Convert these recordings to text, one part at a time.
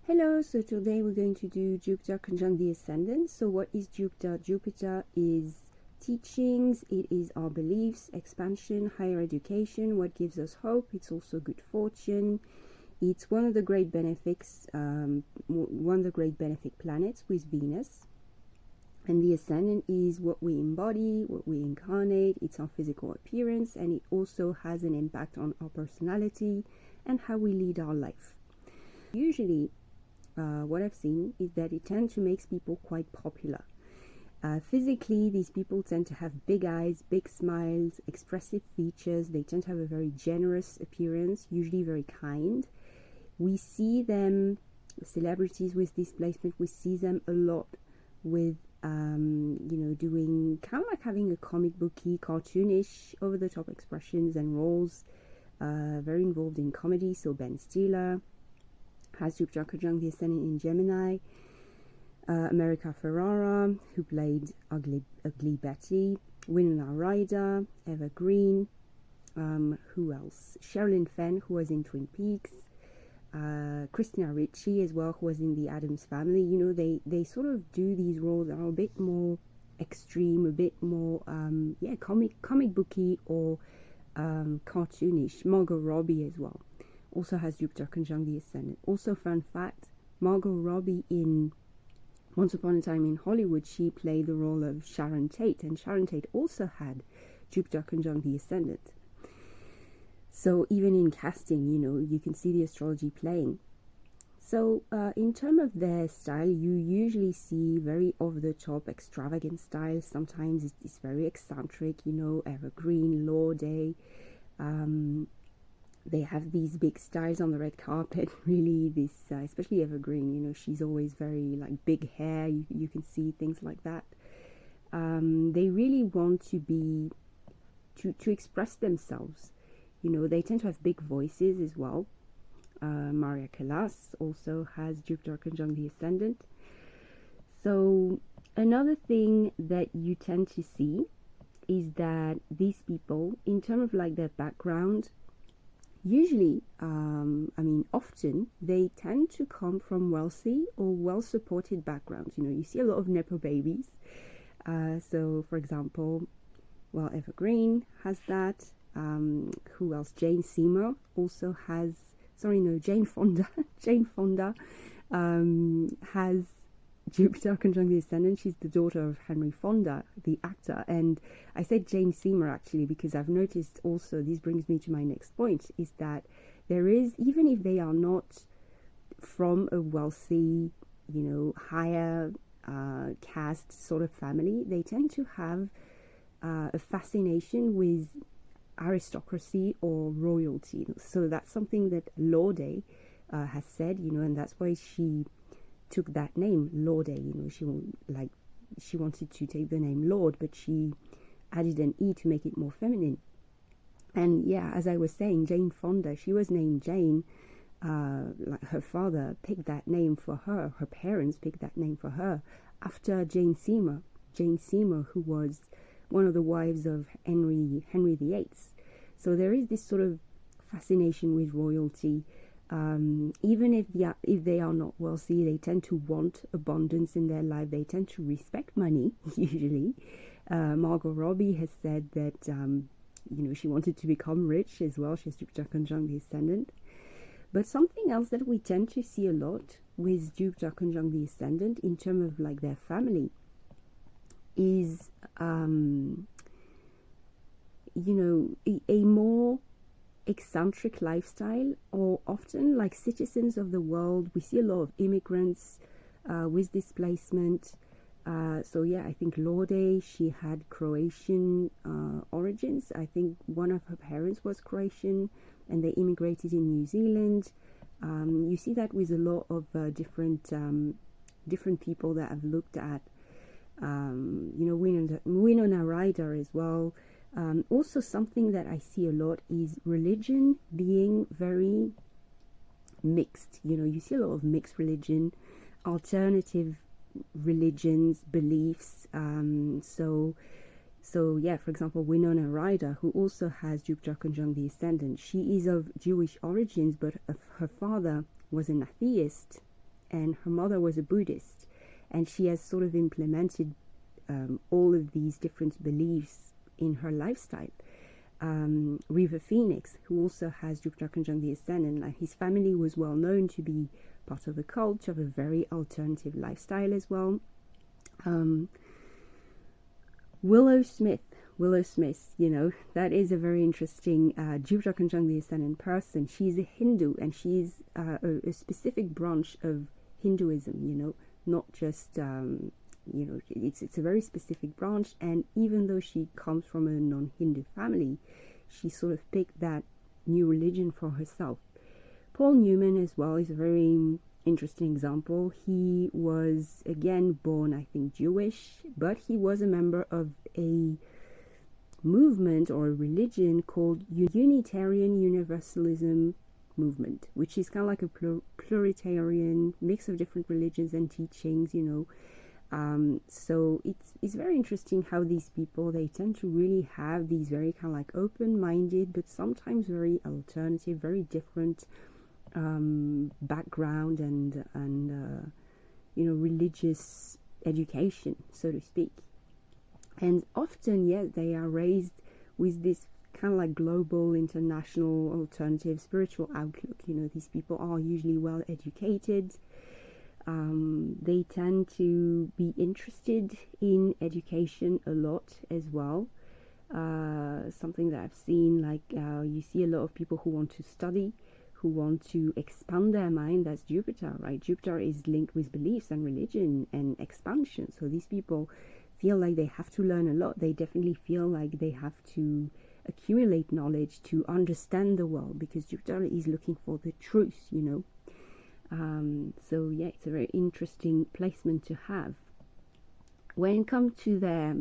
Hello, so today we're going to do Jupiter conjunct the ascendant. So what is Jupiter? Jupiter is teachings, it is our beliefs, expansion, higher education, what gives us hope. It's also good fortune. It's one of the great benefits, one of the great benefic planets with Venus. And the ascendant is what we embody, what we incarnate, it's our physical appearance, and it also has an impact on our personality and how we lead our life. Usually, what I've seen is that it tends to make people quite popular. Physically, these people tend to have big eyes, big smiles, expressive features. They tend to have a very generous appearance, usually very kind. We see them, celebrities with this placement, we see them a lot with, doing kind of like having a comic booky, cartoonish, over-the-top expressions and roles. Very involved in comedy, so Ben Stiller has Jupiter conjunct the ascendant in Gemini. America Ferrara, who played Ugly Betty. Winona Ryder, Eva Green. Who else? Sherilyn Fenn, who was in Twin Peaks. Christina Ricci as well, who was in The Addams Family. You know, they sort of do these roles that are a bit more extreme, a bit more comic booky or cartoonish. Margot Robbie as well also has Jupiter conjunct the ascendant. Also, fun fact, Margot Robbie in Once Upon a Time in Hollywood, she played the role of Sharon Tate, and Sharon Tate also had Jupiter conjunct the ascendant. So even in casting, you know, you can see the astrology playing. So in terms of their style, you usually see very over-the-top, extravagant style. Sometimes it's very eccentric, you know, evergreen, Lorde. They have these big styles on the red carpet, really, this, especially Evergreen, you know, she's always very, like, big hair, you can see things like that. They really want to be, to express themselves, you know, they tend to have big voices as well. Maria Callas also has Jupiter conjunct the ascendant. So, another thing that you tend to see is that these people, in terms of, like, their background, usually, often, they tend to come from wealthy or well-supported backgrounds. You know, you see a lot of Nepo babies. So, for example, well, Evergreen has that. Who else? Jane Seymour also has, Jane Fonda. Jane Fonda has Jupiter conjunct the ascendant. She's the daughter of Henry Fonda, the actor. And I said Jane Seymour actually because I've noticed also, this brings me to my next point, is that there is, even if they are not from a wealthy, you know, higher caste sort of family, they tend to have a fascination with aristocracy or royalty. So that's something that Lorde has said, you know, and that's why she took that name, Lorde. You know, she wanted to take the name Lord, but she added an E to make it more feminine. And yeah, as I was saying, Jane Fonda, she was named Jane. Like her father picked that name for her. Her parents picked that name for her after Jane Seymour. Jane Seymour, who was one of the wives of Henry VIII. So there is this sort of fascination with royalty. Even if they are not wealthy, they tend to want abundance in their life. They tend to respect money, usually. Margot Robbie has said that, she wanted to become rich as well. She has Jupiter conjunct the ascendant. But something else that we tend to see a lot with Jupiter conjunct the ascendant in terms of, like, their family is, a more eccentric lifestyle, or often like citizens of the world. We see a lot of immigrants with displacement. So yeah, I think Lorde, she had Croatian origins. I think one of her parents was Croatian and they immigrated in New Zealand. You see that with a lot of different people that I've looked at. Winona Ryder as well. Also, something that I see a lot is religion being very mixed. You know, you see a lot of mixed religion, alternative religions, beliefs. So yeah, for example, Winona Ryder, who also has Jupiter conjunct the ascendant, she is of Jewish origins, but her father was an atheist. and her mother was a Buddhist, and she has sort of implemented all of these different beliefs in her lifestyle. River Phoenix, who also has Jupiter conjunct the ascendant, like his family was well known to be part of a cult, of a very alternative lifestyle as well. Willow Smith, that is a very interesting Jupiter conjunct the ascendant person. She's a Hindu, and she's a specific branch of Hinduism, not just, it's a very specific branch. And even though she comes from a non-Hindu family, she sort of picked that new religion for herself. Paul Newman as well is a very interesting example. He was, again, born, I think, Jewish, but he was a member of a movement or a religion called Unitarian Universalism movement, which is kind of like a pluralitarian mix of different religions and teachings, so it's very interesting how these people, they tend to really have these very kind of like open-minded, but sometimes very alternative, very different background and religious education, so to speak. And often, yes, they are raised with this kind of like global, international, alternative, spiritual outlook. These people are usually well educated. They tend to be interested in education a lot as well. Something that I've seen, like you see a lot of people who want to study, who want to expand their mind. That's Jupiter, right? Jupiter is linked with beliefs and religion and expansion. So these people feel like they have to learn a lot. They definitely feel like they have to accumulate knowledge to understand the world, because Jupiter is looking for the truth, so yeah, it's a very interesting placement to have. When it comes to their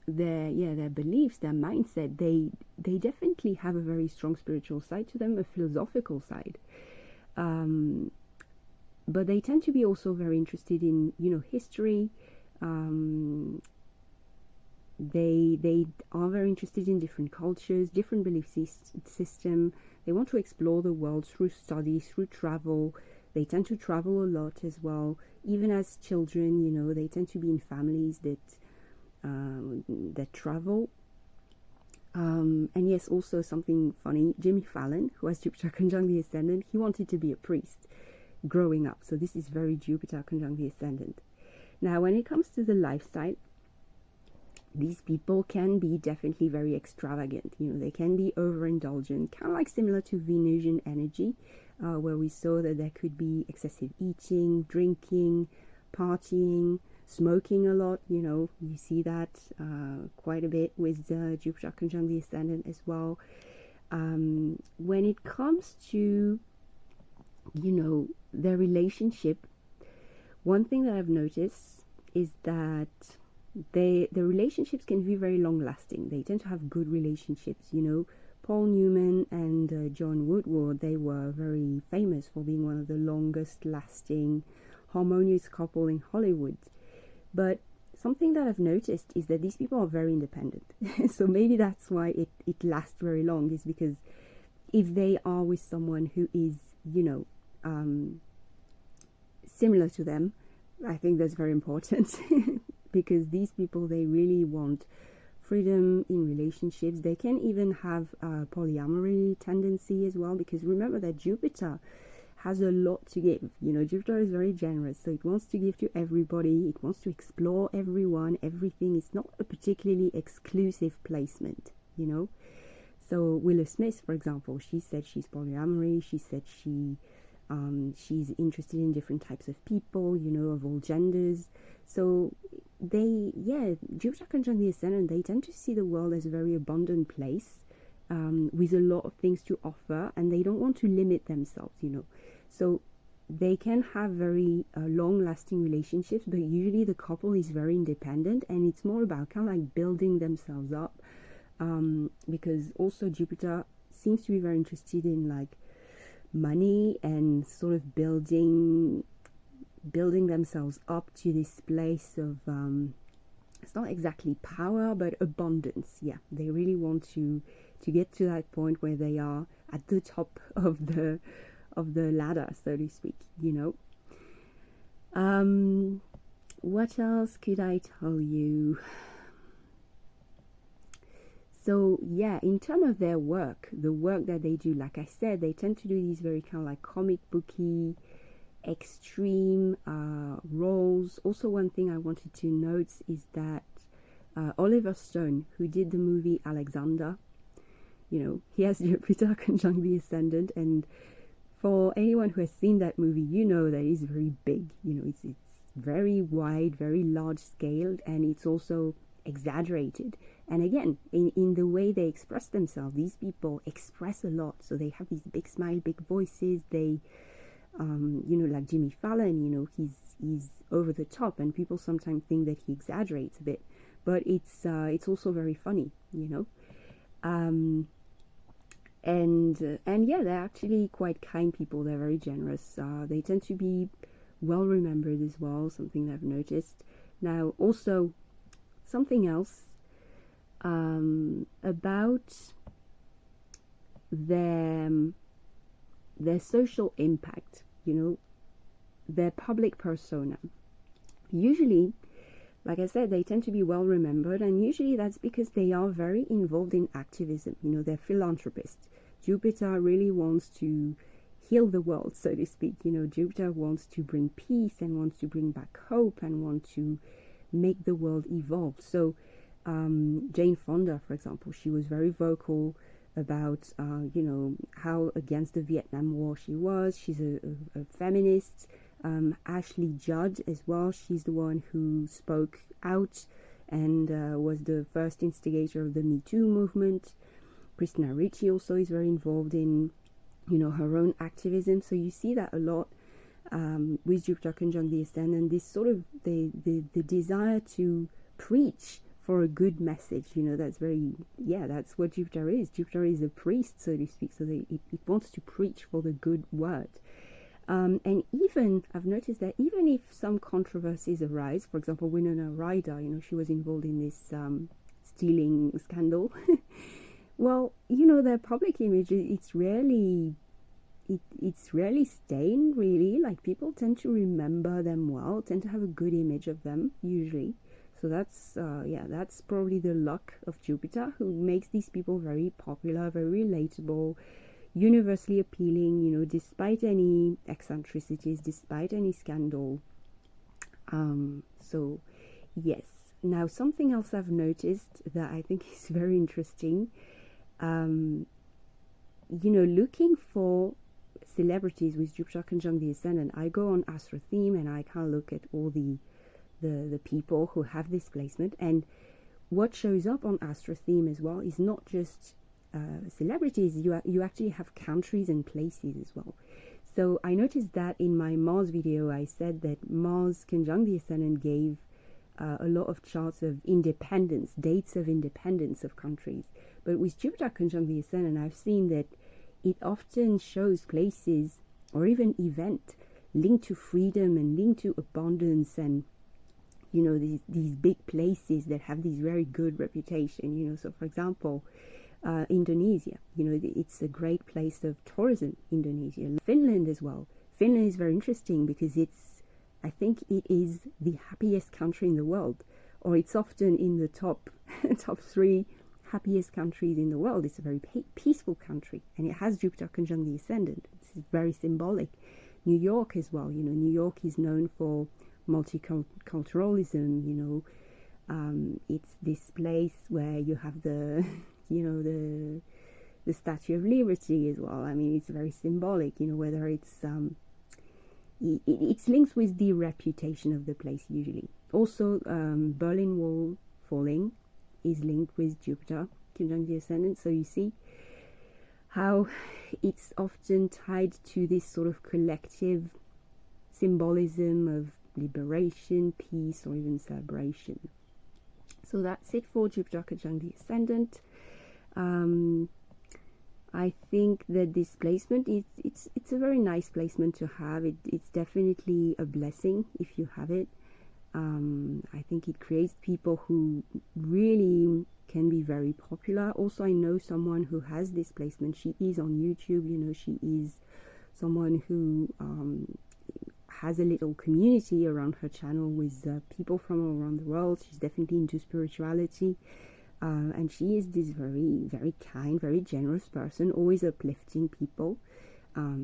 beliefs, their mindset, they definitely have a very strong spiritual side to them, a philosophical side. But they tend to be also very interested in, history. They are very interested in different cultures, different belief system. They want to explore the world through study, through travel. They tend to travel a lot as well. Even as children, they tend to be in families that travel. And yes, also something funny, Jimmy Fallon, who has Jupiter conjunct the ascendant, he wanted to be a priest growing up. So this is very Jupiter conjunct the ascendant. Now, when it comes to the lifestyle, these people can be definitely very extravagant. They can be overindulgent, kind of like similar to Venusian energy, where we saw that there could be excessive eating, drinking, partying, smoking a lot. You see that quite a bit with Jupiter conjunct the ascendant as well. When it comes to, their relationship, one thing that I've noticed is that the relationships can be very long lasting. They tend to have good relationships. Paul Newman and John Woodward, they were very famous for being one of the longest lasting harmonious couple in Hollywood. But something that I've noticed is that these people are very independent. So maybe that's why it lasts very long, is because if they are with someone who is, similar to them, I think that's very important. Because these people, they really want freedom in relationships. They can even have a polyamory tendency as well, because remember that Jupiter has a lot to give. Jupiter is very generous, so it wants to give to everybody. It wants to explore everyone, everything. It's not a particularly exclusive placement, So Willow Smith, for example, she said she's polyamory. She said she's interested in different types of people, of all genders. So Jupiter conjunct the ascendant, they tend to see the world as a very abundant place, with a lot of things to offer, and they don't want to limit themselves, So they can have very long-lasting relationships, but usually the couple is very independent, and it's more about kind of like building themselves up, because also Jupiter seems to be very interested in like money and sort of building themselves up to this place of it's not exactly power, but abundance. Yeah, they really want to get to that point where they are at the top of the ladder, so to speak. What else could I tell you? So yeah, in terms of their work, the work that they do, like I said, they tend to do these very kind of like comic booky, extreme roles. Also, one thing I wanted to note is that Oliver Stone, who did the movie Alexander, you know, he has Jupiter conjunct the ascendant, and for anyone who has seen that movie, you know that it's very big. You know, it's very wide, very large scaled, and it's also exaggerated. And again, in the way they express themselves, these people express a lot. So they have these big smile, big voices. They, you know, like Jimmy Fallon, you know, he's over the top, and people sometimes think that he exaggerates a bit, but it's also very funny, you know. And yeah, they're actually quite kind people. They're very generous. They tend to be well remembered as well, something I've noticed. Now, also, something else about their social impact, you know, their public persona. Usually, like I said, they tend to be well remembered, and usually that's because they are very involved in activism. You know, they're philanthropists. Jupiter really wants to heal the world, so to speak. You know, Jupiter wants to bring peace and wants to bring back hope and want to make the world evolve. So Jane Fonda, for example, she was very vocal about, you know, how against the Vietnam War she was. She's a feminist. Ashley Judd as well, she's the one who spoke out and was the first instigator of the Me Too movement. Christina Ricci also is very involved in, you know, her own activism. So you see that a lot with Jupiter conjunct the ascendant, this sort of the desire to preach for a good message. You know, that's very, yeah, that's what Jupiter is. Jupiter is a priest, so to speak. So it wants to preach for the good word. And even, I've noticed that even if some controversies arise, for example, Winona Ryder, you know, she was involved in this stealing scandal. Well, you know, their public image, it's rarely stained, really. Like, people tend to remember them well, tend to have a good image of them, usually. So that's, yeah, that's probably the luck of Jupiter, who makes these people very popular, very relatable, universally appealing, you know, despite any eccentricities, despite any scandal. So, yes. Now, something else I've noticed that I think is very interesting, you know, looking for celebrities with Jupiter conjunct the ascendant, I go on Astro Theme and I kind of look at all the people who have this placement, and what shows up on Astro Theme as well is not just celebrities. You actually have countries and places as well. So I noticed that in my Mars video I said that Mars conjunct the ascendant gave a lot of charts of independence, dates of independence of countries. But with Jupiter conjunct the ascendant, I've seen that it often shows places or even event linked to freedom and linked to abundance, and you know, these big places that have this very good reputation. You know, so for example, Indonesia, you know, it's a great place of tourism. Indonesia, Finland as well. Finland is very interesting because I think it is the happiest country in the world, or it's often in the top 3 happiest countries in the world. It's a very peaceful country, and it has Jupiter conjunct the ascendant. It's very symbolic. New York as well. You know, New York is known for multiculturalism. You know, it's this place where you have the you know, the Statue of Liberty as well. I mean, it's very symbolic, you know, whether it's it's linked with the reputation of the place usually. Also, Berlin Wall falling is linked with Jupiter conjunct the ascendant. So you see how it's often tied to this sort of collective symbolism of liberation, peace, or even celebration. So that's it for Jupiter conjunct the ascendant. I think that this placement it's a very nice placement to have. It's definitely a blessing if you have it. I think it creates people who really can be very popular. Also, I know someone who has this placement. She is on YouTube. You know, she is someone who has a little community around her channel with people from around the world. She's definitely into spirituality. And she is this very, very kind, very generous person, always uplifting people.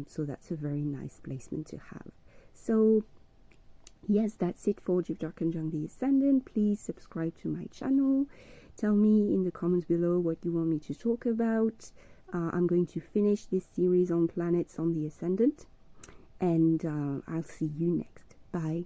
So that's a very nice placement to have. So yes, that's it for Jupiter conjunct the Ascendant. Please subscribe to my channel. Tell me in the comments below what you want me to talk about. I'm going to finish this series on planets on the Ascendant. And I'll see you next. Bye.